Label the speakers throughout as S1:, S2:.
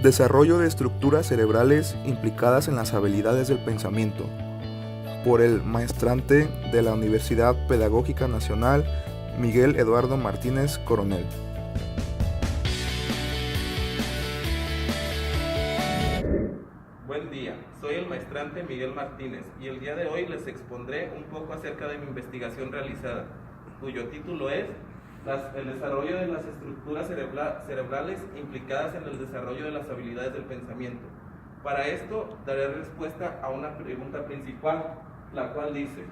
S1: Desarrollo de estructuras cerebrales implicadas en las habilidades del pensamiento, por el maestrante de la Universidad Pedagógica Nacional, Miguel Eduardo Martínez Coronel.
S2: Buen día, soy el maestrante Miguel Martínez y el día de hoy les expondré un poco acerca de mi investigación realizada, cuyo título es el desarrollo de las estructuras cerebrales implicadas en el desarrollo de las habilidades del pensamiento. Para esto daré respuesta a una pregunta principal, la cual dice: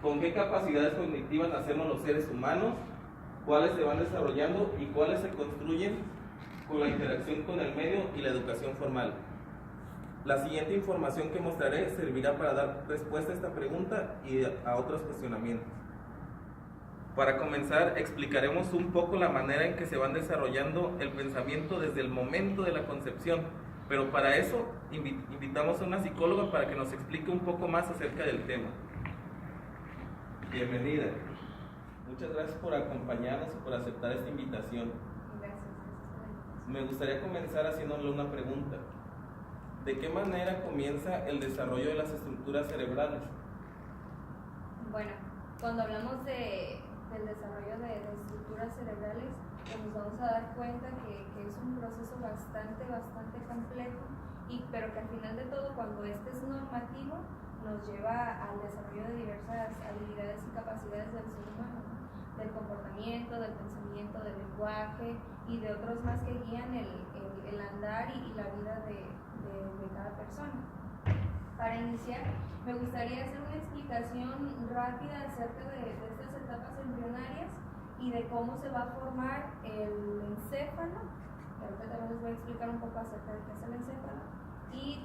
S2: ¿con qué capacidades cognitivas nacemos los seres humanos? ¿Cuáles se van desarrollando y cuáles se construyen con la interacción con el medio y la educación formal? La siguiente información que mostraré servirá para dar respuesta a esta pregunta y a otros cuestionamientos. Para comenzar, explicaremos un poco la manera en que se van desarrollando el pensamiento desde el momento de la concepción, pero para eso invitamos a una psicóloga para que nos explique un poco más acerca del tema. Bienvenida. Muchas gracias por acompañarnos y por aceptar esta invitación.
S3: Gracias.
S2: Me gustaría comenzar haciéndole una pregunta. ¿De qué manera comienza el desarrollo de las estructuras cerebrales?
S3: Bueno, cuando hablamos del desarrollo de estructuras cerebrales, pues nos vamos a dar cuenta que es un proceso bastante complejo, pero que al final de todo, cuando este es normativo, nos lleva al desarrollo de diversas habilidades y capacidades del ser humano, ¿no? Del comportamiento, del pensamiento, del lenguaje y de otros más que guían el andar y la vida de cada persona. Para iniciar, me gustaría hacer una explicación rápida acerca de estas etapas embrionarias y de cómo se va a formar el encéfalo. Ahorita también les voy a explicar un poco acerca de qué es el encéfalo y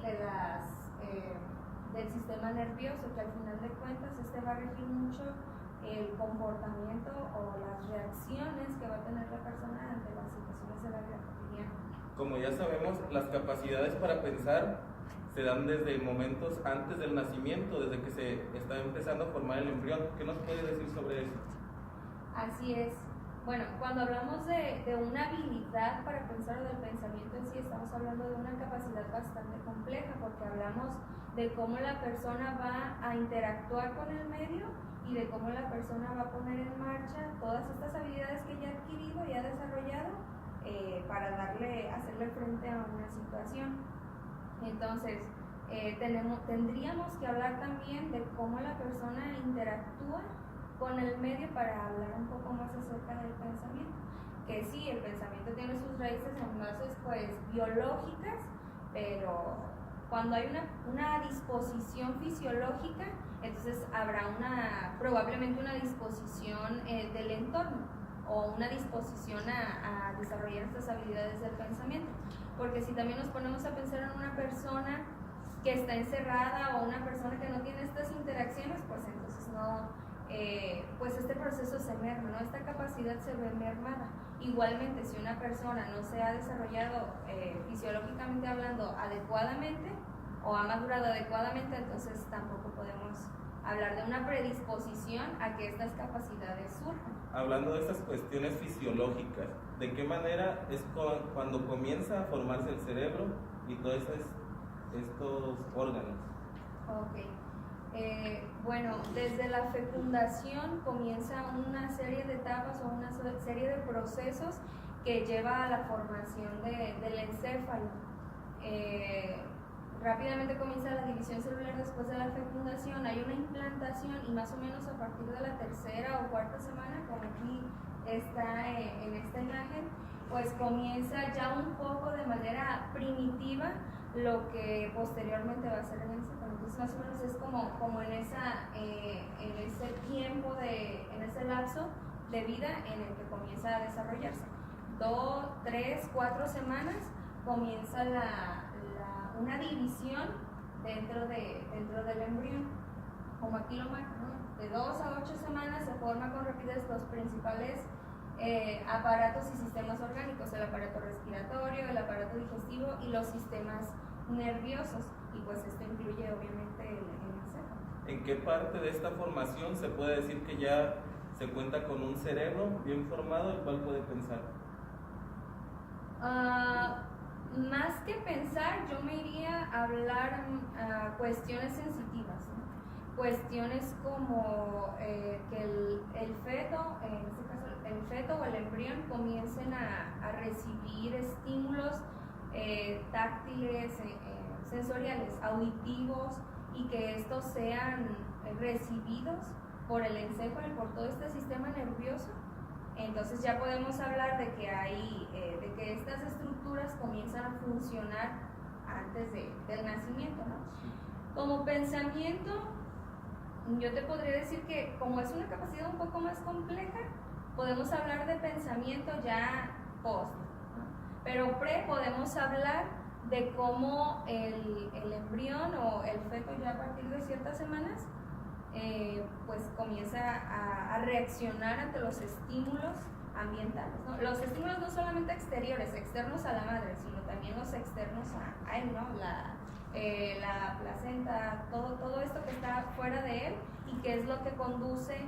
S3: del sistema nervioso, que al final de cuentas este va a regir mucho el comportamiento o las reacciones que va a tener la persona ante las situaciones de la vida cotidiana.
S2: Como ya sabemos, las capacidades para pensar se dan desde momentos antes del nacimiento, desde que se está empezando a formar el embrión. ¿Qué nos puede decir sobre eso?
S3: Así es. Bueno, cuando hablamos de una habilidad para pensar o del pensamiento en sí, estamos hablando de una capacidad bastante compleja, porque hablamos de cómo la persona va a interactuar con el medio y de cómo la persona va a poner en marcha todas estas habilidades que ya ha adquirido y ha desarrollado para hacerle frente a una situación. Entonces, tendríamos que hablar también de cómo la persona interactúa con el medio para hablar un poco más acerca del pensamiento. Que sí, el pensamiento tiene sus raíces en bases pues biológicas, pero cuando hay una disposición fisiológica, entonces habrá probablemente una disposición del entorno o una disposición a desarrollar estas habilidades del pensamiento. Porque si también nos ponemos a pensar en una persona que está encerrada o una persona que no tiene estas interacciones, pues entonces pues este proceso se merma, ¿no? Esta capacidad se ve mermada. Igualmente, si una persona no se ha desarrollado fisiológicamente hablando adecuadamente o ha madurado adecuadamente, entonces tampoco podemos hablar de una predisposición a que estas capacidades surjan.
S2: Hablando de estas cuestiones fisiológicas, ¿de qué manera es cuando comienza a formarse el cerebro y todos estos órganos?
S3: Ok. Bueno, desde la fecundación comienza una serie de etapas o una serie de procesos que lleva a la formación del encéfalo. Rápidamente comienza la división celular después de la fecundación, hay una implantación y más o menos a partir de la tercera o cuarta semana, como aquí está en esta imagen, pues comienza ya un poco de manera primitiva lo que posteriormente va a ser el encéfalo. Entonces más o menos es como en ese tiempo, en ese lapso de vida en el que comienza a desarrollarse. 2, 3, 4 semanas comienza una división dentro del embrión, como aquí lo marca, ¿no? De 2 a 8 semanas se forma con rapidez los principales aparatos y sistemas orgánicos, el aparato respiratorio, el aparato digestivo y los sistemas nerviosos, y pues esto incluye obviamente el encéfalo.
S2: ¿En qué parte de esta formación se puede decir que ya se cuenta con un cerebro bien formado el cual puede pensar?
S3: más que pensar, yo me iría a hablar a cuestiones sensitivas, ¿no? Cuestiones como que el feto, en este caso el feto o el embrión, comiencen a recibir estímulos táctiles, sensoriales, auditivos, y que estos sean recibidos por el encéfalo y por todo este sistema nervioso. Entonces ya podemos hablar de que de que estas estructuras comienzan a funcionar antes del nacimiento, ¿no? Como pensamiento, yo te podría decir que como es una capacidad un poco más compleja, podemos hablar de pensamiento ya post, ¿no? Pero podemos hablar de cómo el embrión o el feto ya a partir de ciertas semanas pues comienza a reaccionar ante los estímulos ambientales, ¿no? Los estímulos no solamente externos a la madre, sino también los externos a él, ¿no? La placenta, todo esto que está fuera de él y que es lo que conduce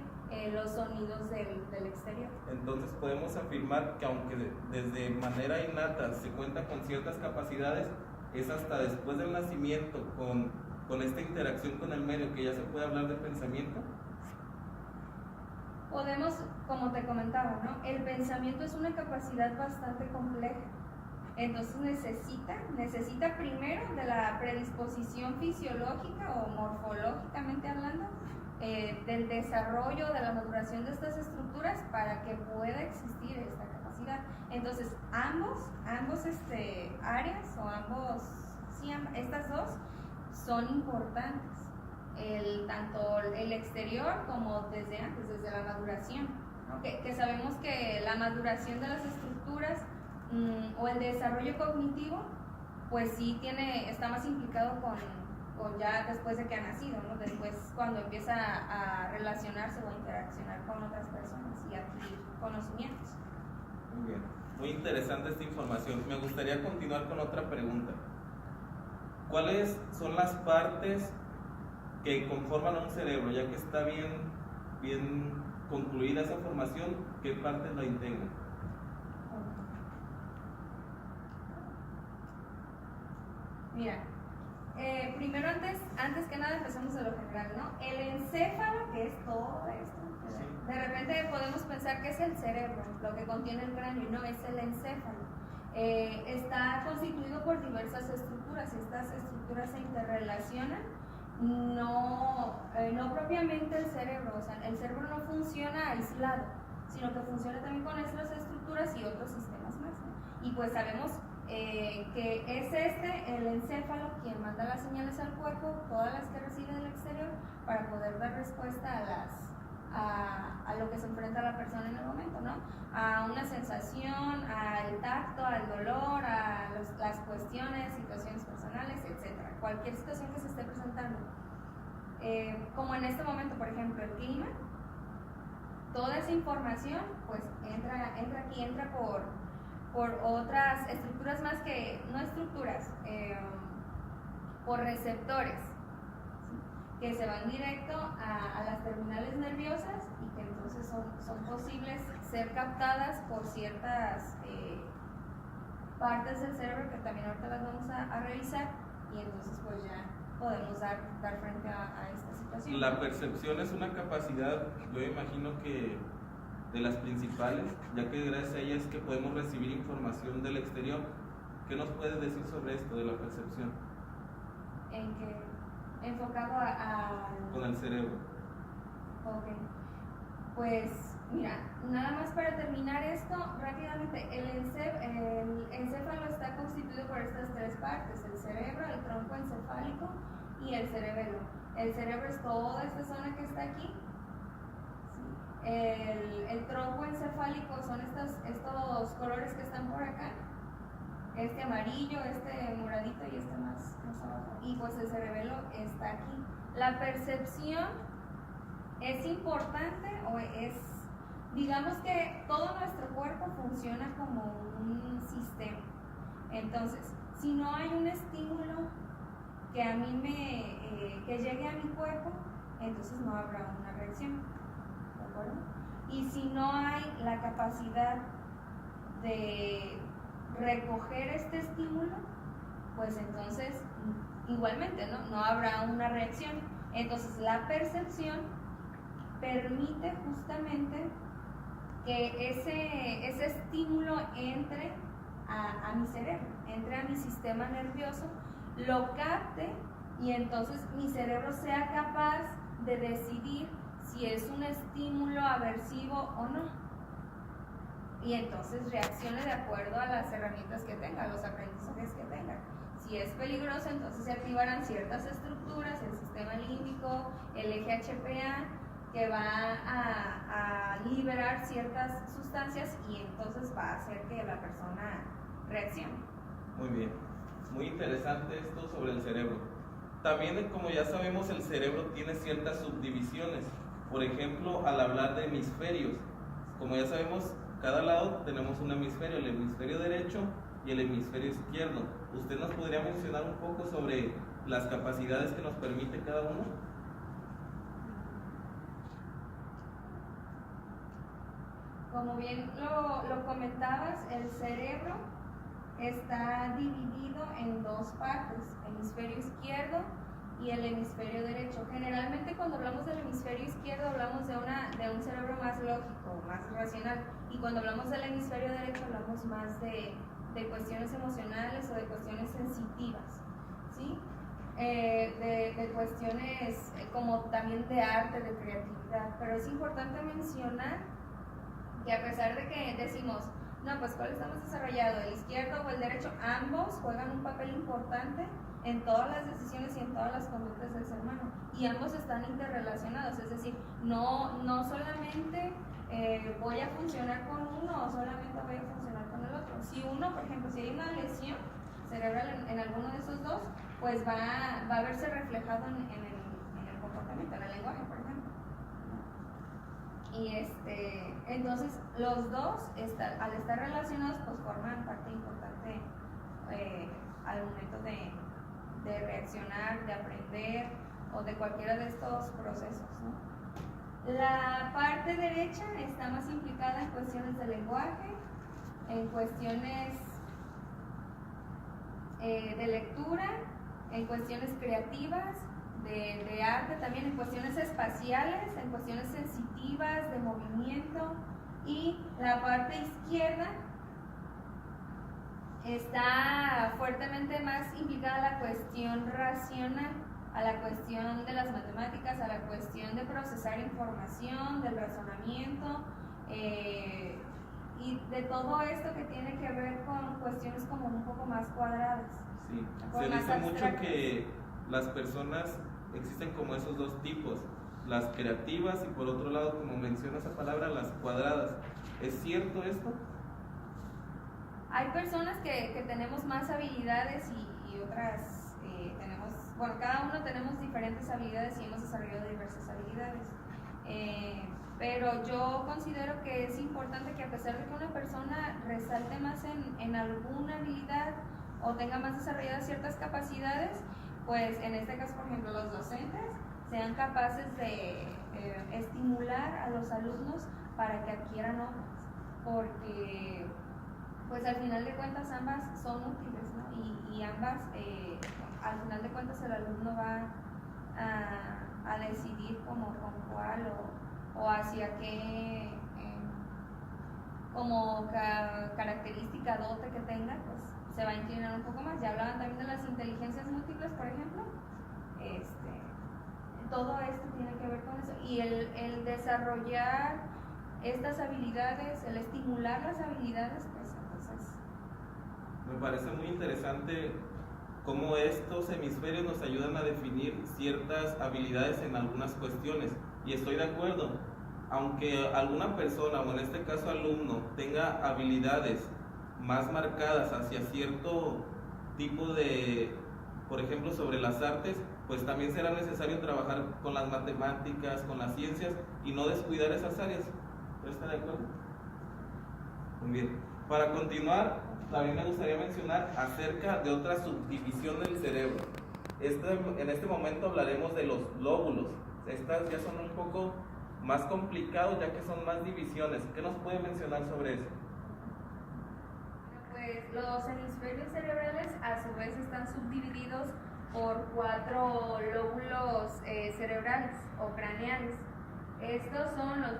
S3: los sonidos del exterior.
S2: Entonces podemos afirmar que aunque desde manera innata se cuenta con ciertas capacidades, es hasta después del nacimiento, con esta interacción con el medio, que ya se puede hablar de pensamiento.
S3: Podemos, como te comentaba, ¿no? El pensamiento es una capacidad bastante compleja. Entonces necesita primero de la predisposición fisiológica o morfológicamente hablando, del desarrollo, de la maduración de estas estructuras para que pueda existir esta capacidad. Entonces ambos áreas o estas dos son importantes, tanto el exterior como desde antes, desde la maduración, ¿no? Que sabemos que la maduración de las estructuras o el desarrollo cognitivo, pues sí está más implicado con ya después de que ha nacido, ¿no? Después cuando empieza a relacionarse o a interaccionar con otras personas y adquirir conocimientos.
S2: Muy bien, muy interesante esta información. Me gustaría continuar con otra pregunta. ¿Cuáles son las partes que conforman a un cerebro? Ya que está bien concluida esa formación, ¿qué partes la integran?
S3: Mira, primero antes que nada empezamos de lo general, ¿no? El encéfalo, que es todo esto, sí. De repente podemos pensar que es el cerebro, lo que contiene el cráneo, no, es el encéfalo. Está constituido por diversas estructuras, estas estructuras se interrelacionan, no propiamente el cerebro, o sea, el cerebro no funciona aislado, sino que funciona también con estas estructuras y otros sistemas más, ¿no? Y pues sabemos que es el encéfalo quien manda las señales al cuerpo, todas las que recibe del exterior, para poder dar respuesta a lo que se enfrenta la persona en el momento, ¿no? A una sensación, al tacto, al dolor, a las cuestiones, situaciones personales, etc. Cualquier situación que se esté presentando. Como en este momento, por ejemplo, el clima, toda esa información pues entra aquí, entra por otras estructuras más que, no estructuras, por receptores, ¿sí? Que se van directo a las terminales nerviosas y que entonces son posibles ser captadas por ciertas partes del cerebro que también ahorita las vamos a revisar, y entonces pues ya podemos dar frente a esta situación.
S2: La percepción es una capacidad, yo imagino que de las principales, ya que gracias a ella es que podemos recibir información del exterior. ¿Qué nos puedes decir sobre esto de la percepción?
S3: ¿En qué? Enfocado
S2: con el cerebro.
S3: Ok. Pues mira, nada más para terminar esto rápidamente, el encéfalo está constituido por estas tres partes: el cerebro, el tronco encefálico y el cerebelo. El cerebro es toda esta zona que está aquí. El tronco encefálico son estos colores que están por acá, este amarillo, este moradito y este más abajo, y pues el cerebelo está aquí. La percepción es importante, o digamos que todo nuestro cuerpo funciona como un sistema. Entonces, si no hay un estímulo que a mí que llegue a mi cuerpo, entonces no habrá una reacción, ¿de acuerdo? Y si no hay la capacidad de recoger este estímulo, pues entonces igualmente no habrá una reacción. Entonces la percepción permite justamente que ese estímulo entre a mi cerebro, entre a mi sistema nervioso, lo capte y entonces mi cerebro sea capaz de decidir si es un estímulo aversivo o no. Y entonces reaccione de acuerdo a las herramientas que tenga, a los aprendizajes que tenga. Si es peligroso, entonces se activarán ciertas estructuras, el sistema límbico, el eje HPA, que va a liberar ciertas sustancias y entonces va a hacer que la persona reaccione.
S2: Muy bien, muy interesante esto sobre el cerebro. También, como ya sabemos, el cerebro tiene ciertas subdivisiones. Por ejemplo, al hablar de hemisferios, como ya sabemos, cada lado tenemos un hemisferio, el hemisferio derecho y el hemisferio izquierdo. ¿Usted nos podría mencionar un poco sobre las capacidades que nos permite cada uno?
S3: Como bien lo comentabas, el cerebro está dividido en dos partes, hemisferio izquierdo y el hemisferio derecho. Generalmente cuando hablamos del hemisferio izquierdo hablamos de un cerebro más lógico, más racional, y cuando hablamos del hemisferio derecho hablamos más de cuestiones emocionales o de cuestiones sensitivas, ¿sí? De cuestiones como también de arte, de creatividad. Pero es importante mencionar que a pesar de que decimos, no, pues ¿cuál está más desarrollado, el izquierdo o el derecho? Ambos juegan un papel importante en todas las decisiones y en todas las conductas del ser humano, y ambos están interrelacionados, es decir, no solamente voy a funcionar con uno o solamente voy a funcionar con el otro. Si uno, por ejemplo, si hay una lesión cerebral en alguno de esos dos, pues va a verse reflejado en el comportamiento, en el lenguaje, por ejemplo. Y entonces los dos, al estar relacionados, pues forman parte importante al momento de reaccionar, de aprender o de cualquiera de estos procesos, ¿no? La parte derecha está más implicada en cuestiones de lenguaje, en cuestiones de lectura, en cuestiones creativas, de arte, también en cuestiones espaciales, en cuestiones sensitivas, de movimiento. Y la parte izquierda está fuertemente más implicada a la cuestión racional, a la cuestión de las matemáticas, a la cuestión de procesar información, del razonamiento, y de todo esto que tiene que ver con cuestiones como un poco más cuadradas.
S2: Sí, se dice mucho que las personas existen como esos dos tipos, las creativas y por otro lado, como menciona esa palabra, las cuadradas. ¿Es cierto esto?
S3: Hay personas que tenemos más habilidades y otras cada uno tenemos diferentes habilidades y hemos desarrollado diversas habilidades. Pero yo considero que es importante que a pesar de que una persona resalte más en alguna habilidad o tenga más desarrolladas ciertas capacidades, pues en este caso, por ejemplo, los docentes sean capaces de estimular a los alumnos para que adquieran otras, porque pues al final de cuentas ambas son útiles, ¿no? Y ambas, al final de cuentas el alumno va a decidir con cuál o hacia qué como característica dote que tenga, pues se va a inclinar un poco más. Ya hablaban también de las inteligencias múltiples, por ejemplo. Todo esto tiene que ver con eso, y el desarrollar estas habilidades, el estimular las habilidades, pues entonces...
S2: Me parece muy interesante cómo estos hemisferios nos ayudan a definir ciertas habilidades en algunas cuestiones, y estoy de acuerdo, aunque alguna persona, o en este caso alumno, tenga habilidades más marcadas hacia cierto tipo de, por ejemplo, sobre las artes, pues también será necesario trabajar con las matemáticas, con las ciencias, y no descuidar esas áreas. ¿Está de acuerdo? Muy bien. Para continuar, también me gustaría mencionar acerca de otra subdivisión del cerebro. En este momento hablaremos de los lóbulos. Estas ya son un poco más complicados, ya que son más divisiones. ¿Qué nos puede mencionar sobre eso?
S3: Pues Pues los hemisferios cerebrales a su vez están subdivididos por 4 lóbulos cerebrales o craneales. Estos son los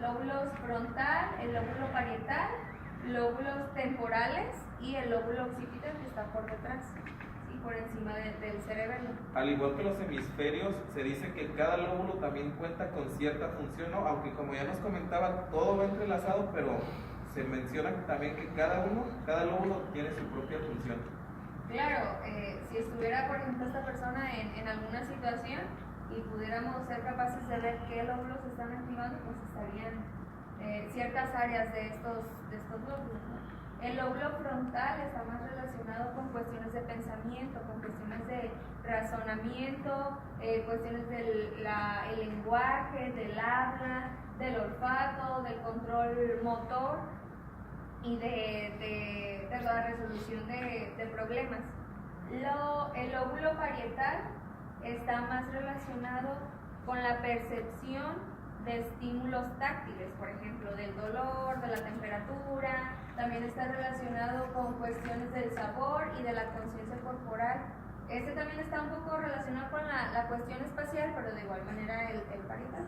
S3: lóbulos frontal, el lóbulo parietal, lóbulos temporales y el lóbulo occipital que está por detrás, ¿sí? Por encima del cerebelo.
S2: Al igual que los hemisferios, se dice que cada lóbulo también cuenta con cierta función, ¿no? Aunque como ya nos comentaba, todo va entrelazado, pero se menciona también que cada lóbulo tiene su propia función.
S3: Claro, si estuviera, por ejemplo, esta persona en alguna situación y pudiéramos ser capaces de ver qué lóbulos se están activando, pues estarían ciertas áreas de estos lóbulos, ¿no? El lóbulo frontal está más relacionado con cuestiones de pensamiento, con cuestiones de razonamiento, cuestiones del el lenguaje, del habla, del olfato, del control motor y de la resolución de problemas. El lóbulo parietal está más relacionado con la percepción de estímulos táctiles, por ejemplo, del dolor, de la temperatura. También está relacionado con cuestiones del sabor y de la conciencia corporal. Este también está un poco relacionado con la cuestión espacial, pero de igual manera el parietal.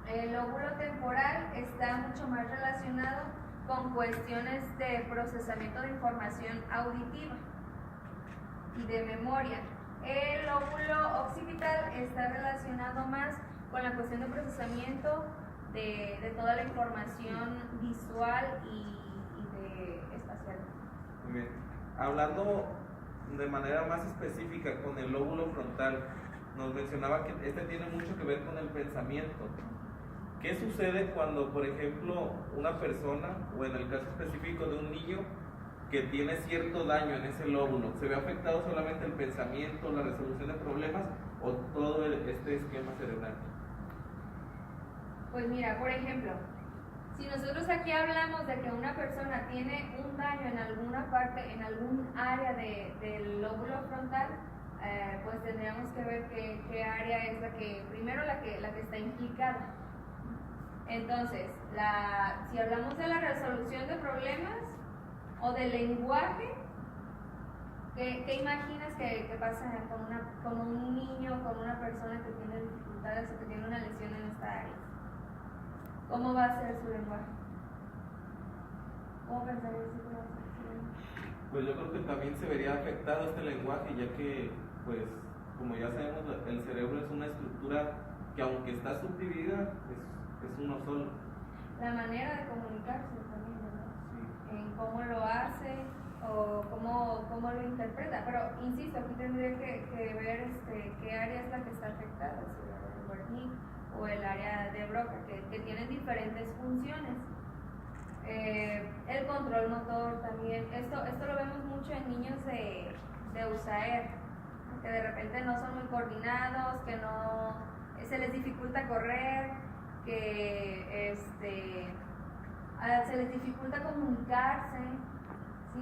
S3: El lóbulo temporal está mucho más relacionado con cuestiones de procesamiento de información auditiva y de memoria. El lóbulo occipital está relacionado más con la cuestión de procesamiento de toda la información visual y de espacial.
S2: Muy bien. Hablando de manera más específica con el lóbulo frontal, nos mencionaba que este tiene mucho que ver con el pensamiento. ¿Qué sucede cuando, por ejemplo, una persona, o en el caso específico de un niño, que tiene cierto daño en ese lóbulo, se ve afectado solamente el pensamiento, la resolución de problemas o todo este esquema cerebral?
S3: Pues mira, por ejemplo, si nosotros aquí hablamos de que una persona tiene un daño en alguna parte, en algún área del lóbulo frontal, pues tendríamos que ver qué área es primero la que está implicada. Entonces, si hablamos de la resolución de problemas o del lenguaje, ¿qué imaginas que pasa con un niño, con una persona que tiene dificultades o que tiene una lesión en esta área? ¿Cómo va a ser su lenguaje? ¿Cómo pensarías que va a ser su lenguaje?
S2: Pues yo creo que también se vería afectado este lenguaje, ya que, pues, como ya sabemos, el cerebro es una estructura que, aunque está subdividida, es uno solo.
S3: La manera de comunicarse también, ¿verdad?
S2: Sí.
S3: En cómo lo hace o cómo lo interpreta. Pero, insisto, aquí tendría que ver qué área es la que está afectada, si el área de Wernicke o el área de Broca, que tienen diferentes funciones. El control motor también, esto lo vemos mucho en niños de USAER, que de repente no son muy coordinados, que no se les dificulta correr, que se les dificulta comunicarse, ¿sí?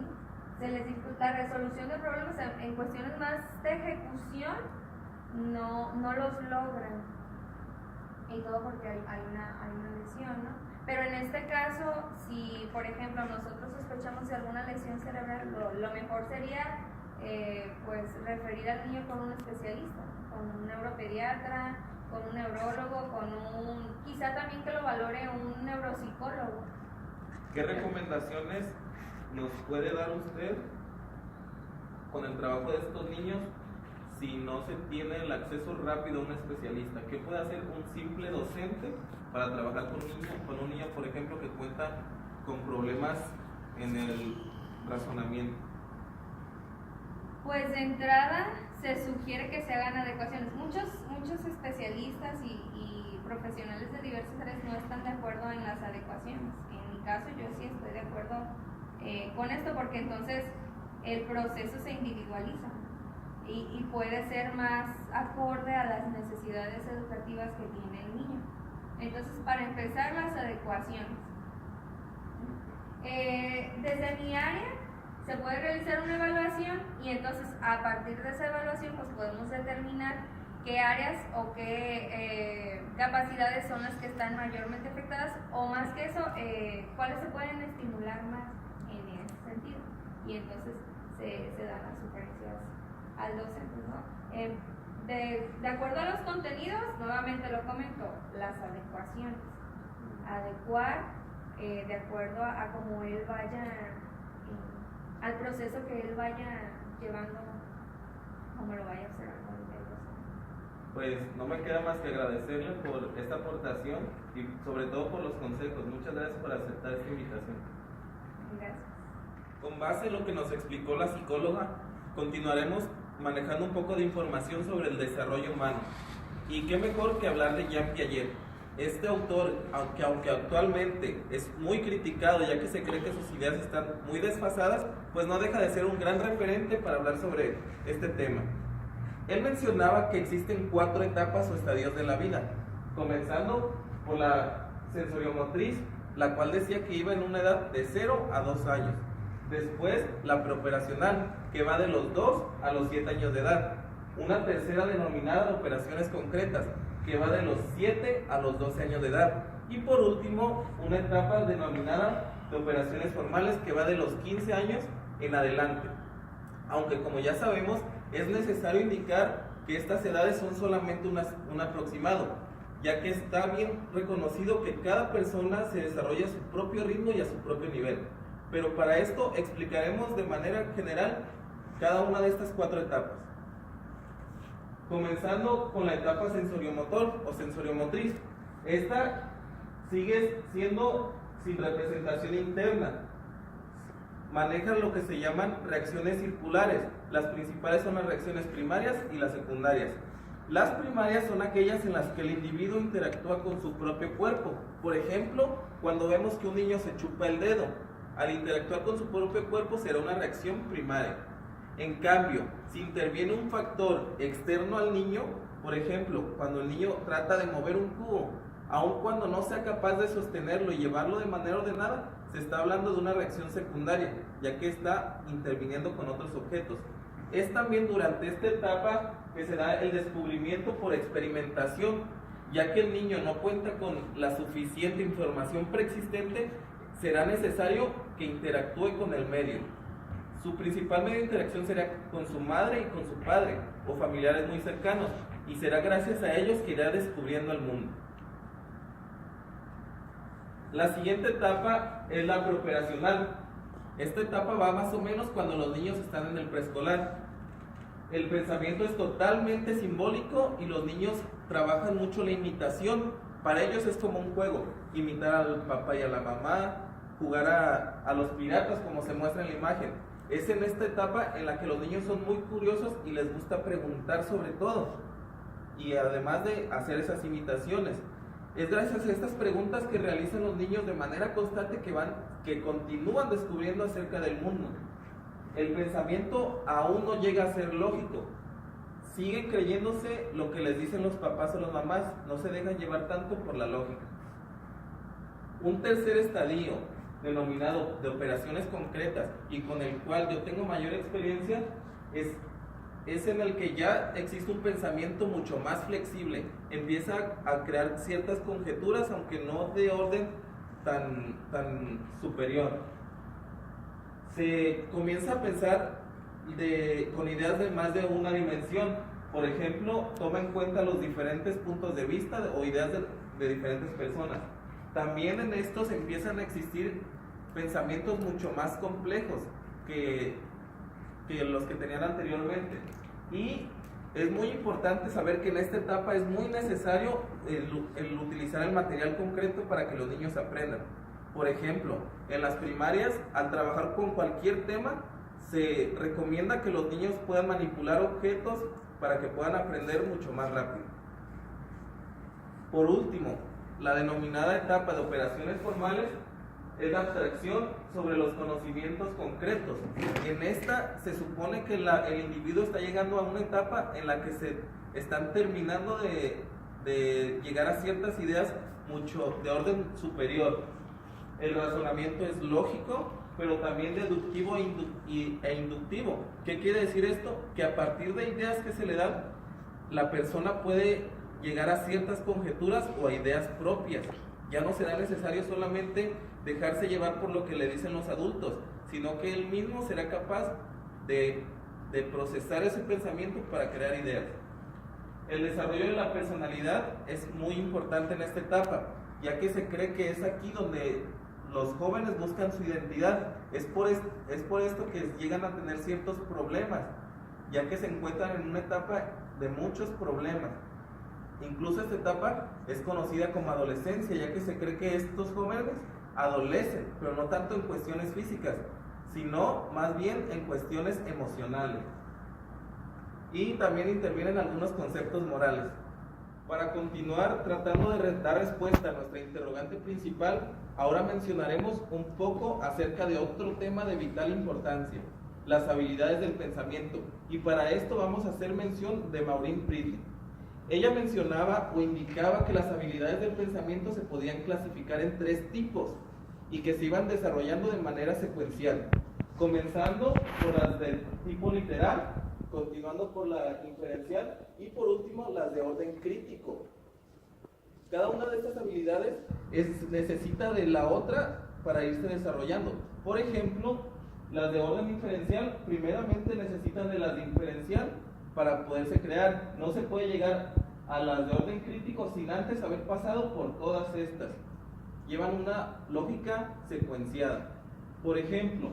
S3: Se les dificulta la resolución de problemas en cuestiones más de ejecución, no los logran. Y todo porque hay una lesión, ¿no? Pero en este caso, si por ejemplo nosotros sospechamos de alguna lesión cerebral, lo mejor sería pues referir al niño con un especialista, con un neuropediatra, con un neurólogo, quizá también que lo valore un neuropsicólogo.
S2: ¿Qué recomendaciones nos puede dar usted con el trabajo de estos niños si no se tiene el acceso rápido a un especialista? ¿Qué puede hacer un simple docente para trabajar con un niño, por ejemplo, que cuenta con problemas en el razonamiento?
S3: Pues de entrada se sugiere que se hagan adecuaciones. Muchos especialistas y profesionales de diversas áreas no están de acuerdo en las adecuaciones. En mi caso yo sí estoy de acuerdo con esto, porque entonces el proceso se individualiza y puede ser más acorde a las necesidades educativas que tiene el niño. Entonces, para empezar, las adecuaciones. Desde mi área se puede realizar una evaluación y entonces a partir de esa evaluación pues podemos determinar qué áreas o qué capacidades son las que están mayormente afectadas, o más que eso, cuáles se pueden estimular más en ese sentido. Y entonces se dan las sugerencias al docente, ¿no? De acuerdo a los contenidos, nuevamente lo comento, las adecuaciones. Adecuar de acuerdo a cómo él vaya, al proceso que él vaya llevando, como lo vaya observando el docente.
S2: Pues no me queda más que agradecerle por esta aportación y sobre todo por los consejos. Muchas gracias por aceptar esta invitación.
S3: Gracias.
S2: Con base en lo que nos explicó la psicóloga, continuaremos manejando un poco de información sobre el desarrollo humano. Y qué mejor que hablar de Jean Piaget. Este autor, aunque actualmente es muy criticado ya que se cree que sus ideas están muy desfasadas, pues no deja de ser un gran referente para hablar sobre este tema. Él mencionaba que existen 4 etapas o estadios de la vida, comenzando por la sensoriomotriz, la cual decía que iba en una edad de 0 a 2 años. Después, la preoperacional, que va de los 2 a los 7 años de edad. Una tercera denominada de operaciones concretas, que va de los 7 a los 12 años de edad. Y por último, una etapa denominada de operaciones formales, que va de los 15 años en adelante. Aunque como ya sabemos, es necesario indicar que estas edades son solamente un aproximado, ya que está bien reconocido que cada persona se desarrolla a su propio ritmo y a su propio nivel. Pero para esto explicaremos de manera general cada una de estas 4 etapas. Comenzando con la etapa sensoriomotor o sensoriomotriz. Esta sigue siendo sin representación interna. Maneja lo que se llaman reacciones circulares. Las principales son las reacciones primarias y las secundarias. Las primarias son aquellas en las que el individuo interactúa con su propio cuerpo. Por ejemplo, cuando vemos que un niño se chupa el dedo, al interactuar con su propio cuerpo será una reacción primaria. En cambio, si interviene un factor externo al niño, por ejemplo, cuando el niño trata de mover un cubo, aun cuando no sea capaz de sostenerlo y llevarlo de manera ordenada, se está hablando de una reacción secundaria, ya que está interviniendo con otros objetos. Es también durante esta etapa que se da el descubrimiento por experimentación, ya que el niño no cuenta con la suficiente información preexistente, será necesario que interactúe con el medio. Su principal medio de interacción será con su madre y con su padre, o familiares muy cercanos, y será gracias a ellos que irá descubriendo el mundo. La siguiente etapa es la preoperacional. Esta etapa va más o menos cuando los niños están en el preescolar. El pensamiento es totalmente simbólico y los niños trabajan mucho la imitación. Para ellos es como un juego, imitar al papá y a la mamá, jugar a los piratas como se muestra en la imagen. Es en esta etapa en la que los niños son muy curiosos y les gusta preguntar sobre todo, y además de hacer esas imitaciones. Es gracias a estas preguntas que realizan los niños de manera constante que continúan descubriendo acerca del mundo. El pensamiento aún no llega a ser lógico. Siguen creyéndose lo que les dicen los papás o las mamás, no se dejan llevar tanto por la lógica. Un tercer estadio, denominado de operaciones concretas y con el cual yo tengo mayor experiencia, es en el que ya existe un pensamiento mucho más flexible. Empieza a crear ciertas conjeturas, aunque no de orden tan superior. Se comienza a pensar con ideas de más de una dimensión. Por ejemplo, toma en cuenta los diferentes puntos de vista o ideas de diferentes personas. También en estos empiezan a existir pensamientos mucho más complejos que los que tenían anteriormente. Y es muy importante saber que en esta etapa es muy necesario el utilizar el material concreto para que los niños aprendan. Por ejemplo, en las primarias, al trabajar con cualquier tema, se recomienda que los niños puedan manipular objetos para que puedan aprender mucho más rápido. Por último, la denominada etapa de operaciones formales es la abstracción sobre los conocimientos concretos. En esta se supone que el individuo está llegando a una etapa en la que se están terminando de llegar a ciertas ideas mucho de orden superior. El razonamiento es lógico, pero también deductivo e inductivo. ¿Qué quiere decir esto? Que a partir de ideas que se le dan, la persona puede llegar a ciertas conjeturas o a ideas propias. Ya no será necesario solamente dejarse llevar por lo que le dicen los adultos, sino que él mismo será capaz de procesar ese pensamiento para crear ideas. El desarrollo de la personalidad es muy importante en esta etapa, ya que se cree que es aquí donde los jóvenes buscan su identidad. Es por esto que llegan a tener ciertos problemas, ya que se encuentran en una etapa de muchos problemas. Incluso esta etapa es conocida como adolescencia, ya que se cree que estos jóvenes adolecen, pero no tanto en cuestiones físicas, sino más bien en cuestiones emocionales. Y también intervienen algunos conceptos morales. Para continuar tratando de dar respuesta a nuestra interrogante principal, ahora mencionaremos un poco acerca de otro tema de vital importancia, las habilidades del pensamiento. Y para esto vamos a hacer mención de Maureen Priestley. Ella mencionaba o indicaba que las habilidades del pensamiento se podían clasificar en 3 tipos y que se iban desarrollando de manera secuencial, comenzando por las del tipo literal, continuando por la inferencial y por último las de orden crítico. Cada una de estas habilidades necesita de la otra para irse desarrollando. Por ejemplo, las de orden inferencial primeramente necesitan de las de inferencial para poderse crear. No se puede llegar a las de orden crítico sin antes haber pasado por todas estas. Llevan una lógica secuenciada. Por ejemplo,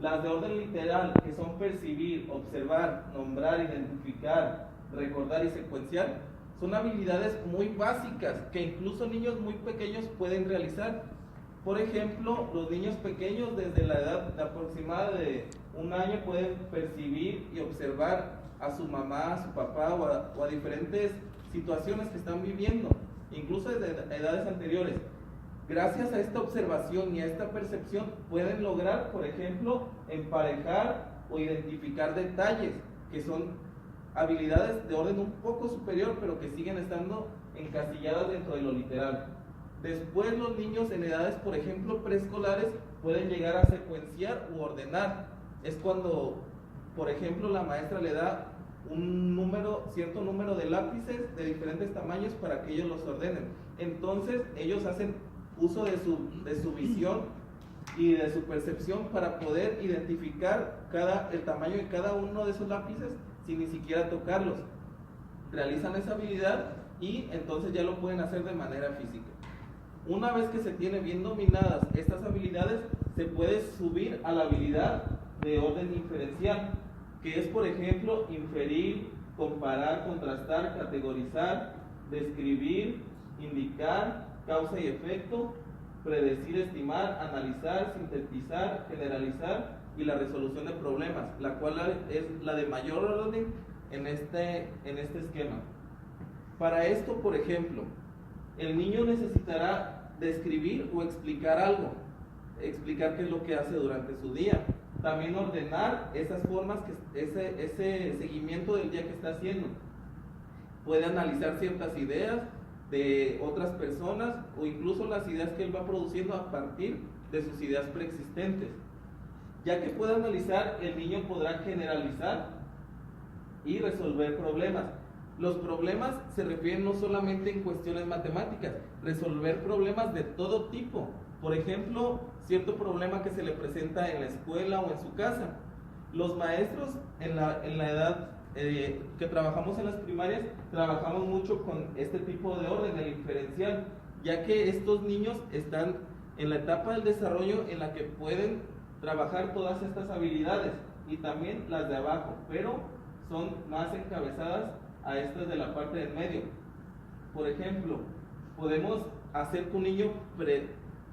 S2: las de orden literal, que son percibir, observar, nombrar, identificar, recordar y secuenciar, son habilidades muy básicas que incluso niños muy pequeños pueden realizar. Por ejemplo, los niños pequeños desde la edad aproximada de 1 año pueden percibir y observar a su mamá, a su papá o a diferentes situaciones que están viviendo, incluso desde edades anteriores. Gracias a esta observación y a esta percepción pueden lograr, por ejemplo, emparejar o identificar detalles, que son habilidades de orden un poco superior, pero que siguen estando encasilladas dentro de lo literal. Después los niños en edades, por ejemplo, preescolares, pueden llegar a secuenciar u ordenar. Es cuando, por ejemplo, la maestra le da cierto número de lápices de diferentes tamaños para que ellos los ordenen. Entonces ellos hacen uso de su visión y de su percepción para poder identificar el tamaño de cada uno de esos lápices sin ni siquiera tocarlos. Realizan esa habilidad y entonces ya lo pueden hacer de manera física. Una vez que se tiene bien dominadas estas habilidades, se puede subir a la habilidad de orden inferencial, que es, por ejemplo, inferir, comparar, contrastar, categorizar, describir, indicar, causa y efecto, predecir, estimar, analizar, sintetizar, generalizar y la resolución de problemas, la cual es la de mayor orden en este esquema. Para esto, por ejemplo, el niño necesitará describir o explicar algo, explicar qué es lo que hace durante su día, también ordenar esas formas, ese seguimiento del día que está haciendo. Puede analizar ciertas ideas de otras personas o incluso las ideas que él va produciendo a partir de sus ideas preexistentes. Ya que puede analizar, el niño podrá generalizar y resolver problemas. Los problemas se refieren no solamente en cuestiones matemáticas, resolver problemas de todo tipo. Por ejemplo, cierto problema que se le presenta en la escuela o en su casa. Los maestros en la edad que trabajamos en las primarias, trabajamos mucho con este tipo de orden, el inferencial, ya que estos niños están en la etapa del desarrollo en la que pueden trabajar todas estas habilidades y también las de abajo, pero son más encabezadas a estas de la parte del medio. Por ejemplo, podemos hacer que un niño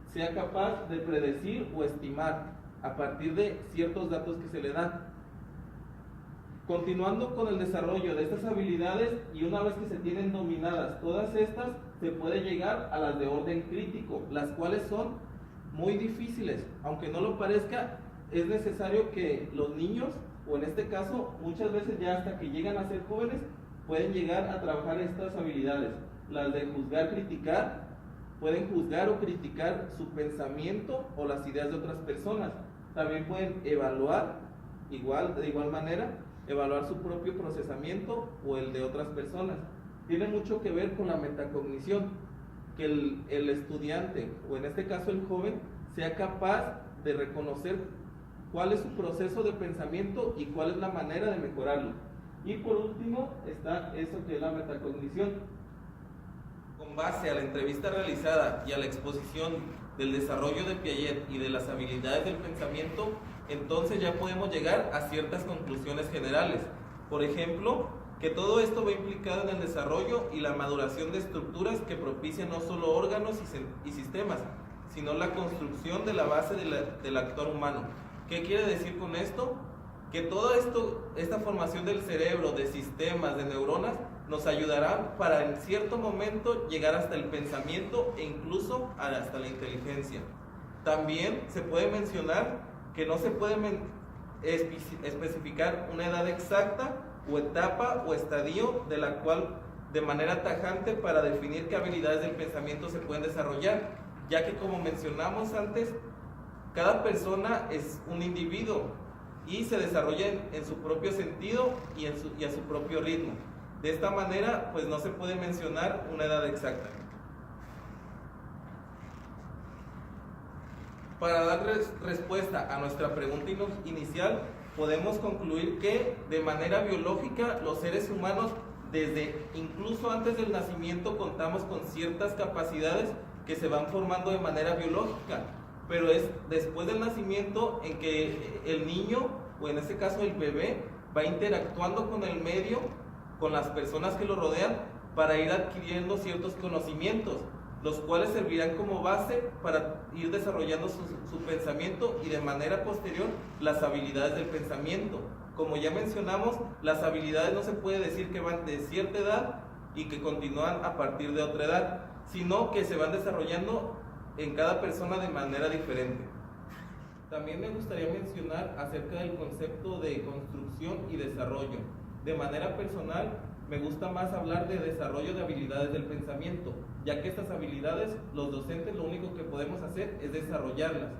S2: sea capaz de predecir o estimar a partir de ciertos datos que se le dan. Continuando con el desarrollo de estas habilidades, y una vez que se tienen dominadas todas estas, se puede llegar a las de orden crítico, las cuales son muy difíciles. Aunque no lo parezca, es necesario que los niños, o en este caso, muchas veces ya hasta que llegan a ser jóvenes, pueden llegar a trabajar estas habilidades. Las de juzgar, criticar, pueden juzgar o criticar su pensamiento o las ideas de otras personas. También pueden evaluar, de igual manera, evaluar su propio procesamiento o el de otras personas. Tiene mucho que ver con la metacognición, que el estudiante, o en este caso el joven, sea capaz de reconocer cuál es su proceso de pensamiento y cuál es la manera de mejorarlo. Y por último está eso que es la metacognición. Con base a la entrevista realizada y a la exposición del desarrollo de Piaget y de las habilidades del pensamiento, entonces ya podemos llegar a ciertas conclusiones generales. Por ejemplo, que todo esto va implicado en el desarrollo y la maduración de estructuras que propician no solo órganos y sistemas, sino la construcción de la base del actuar humano. ¿Qué quiere decir con esto? Que todo esto, esta formación del cerebro, de sistemas, de neuronas, nos ayudará para en cierto momento llegar hasta el pensamiento e incluso hasta la inteligencia. También se puede mencionar que no se puede especificar una edad exacta o etapa o estadio de la cual de manera tajante para definir qué habilidades del pensamiento se pueden desarrollar, ya que como mencionamos antes, cada persona es un individuo y se desarrolla en su propio sentido y a su propio ritmo. De esta manera, pues no se puede mencionar una edad exacta. Para dar respuesta a nuestra pregunta inicial, podemos concluir que de manera biológica los seres humanos desde incluso antes del nacimiento contamos con ciertas capacidades que se van formando de manera biológica, pero es después del nacimiento en que el niño, o en este caso el bebé, va interactuando con el medio, con las personas que lo rodean, para ir adquiriendo ciertos conocimientos, los cuales servirán como base para ir desarrollando su pensamiento y de manera posterior las habilidades del pensamiento. Como ya mencionamos, las habilidades no se puede decir que van de cierta edad y que continúan a partir de otra edad, sino que se van desarrollando en cada persona de manera diferente. También me gustaría mencionar acerca del concepto de construcción y desarrollo. De manera personal, me gusta más hablar de desarrollo de habilidades del pensamiento, ya que estas habilidades, los docentes lo único que podemos hacer es desarrollarlas.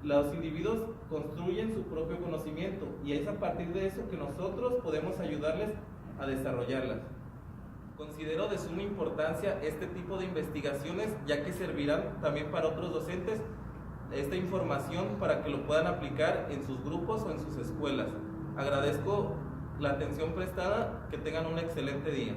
S2: Los individuos construyen su propio conocimiento y es a partir de eso que nosotros podemos ayudarles a desarrollarlas. Considero de suma importancia este tipo de investigaciones, ya que servirán también para otros docentes esta información para que lo puedan aplicar en sus grupos o en sus escuelas. Agradezco la atención prestada, que tengan un excelente día.